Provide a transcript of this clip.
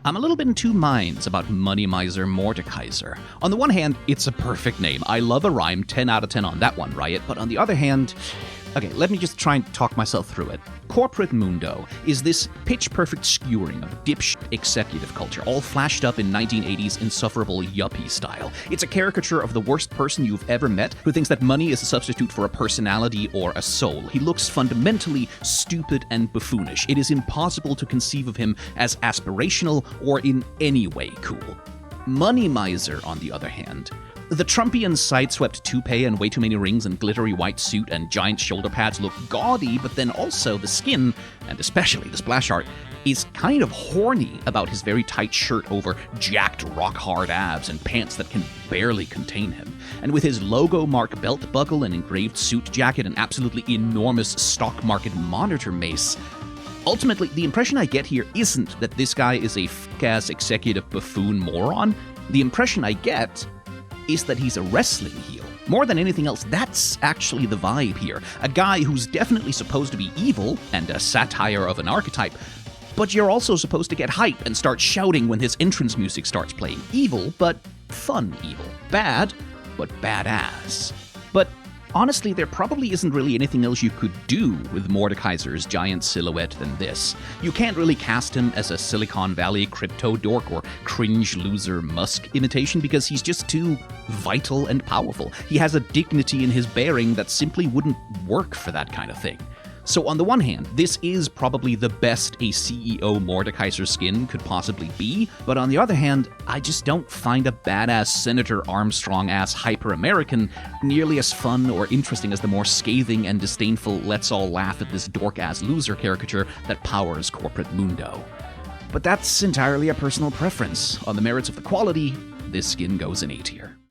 I'm a little bit in two minds about Miser Mordekaiser. On the one hand, it's a perfect name. I love a rhyme, 10 out of 10 on that one, Riot. But on the other hand, okay, let me just try and talk myself through it. Corporate Mundo is this pitch-perfect skewering of dipshit executive culture, all flashed up in 1980s insufferable yuppie style. It's a caricature of the worst person you've ever met who thinks that money is a substitute for a personality or a soul. He looks fundamentally stupid and buffoonish. It is impossible to conceive of him as aspirational or in any way cool. Money Miser, on the other hand, the Trumpian side-swept toupee and way too many rings and glittery white suit and giant shoulder pads look gaudy, but then also the skin, and especially the splash art, is kind of horny about his very tight shirt over jacked rock-hard abs and pants that can barely contain him. And with his logo-mark belt buckle and engraved suit jacket and absolutely enormous stock market monitor mace, ultimately, the impression I get here isn't that this guy is a f***ass executive buffoon moron. The impression I get is that he's a wrestling heel. More than anything else, that's actually the vibe here. A guy who's definitely supposed to be evil and a satire of an archetype, but you're also supposed to get hype and start shouting when his entrance music starts playing. Evil, but fun evil. Bad, but badass. But honestly, there probably isn't really anything else you could do with Mordekaiser's giant silhouette than this. You can't really cast him as a Silicon Valley crypto dork or cringe loser Musk imitation because he's just too vital and powerful. He has a dignity in his bearing that simply wouldn't work for that kind of thing. So on the one hand, this is probably the best a CEO Mordekaiser skin could possibly be, but on the other hand, I just don't find a badass Senator Armstrong-ass hyper-American nearly as fun or interesting as the more scathing and disdainful let's all laugh at this dork-ass loser caricature that powers Corporate Mundo. But that's entirely a personal preference. On the merits of the quality, this skin goes in A tier.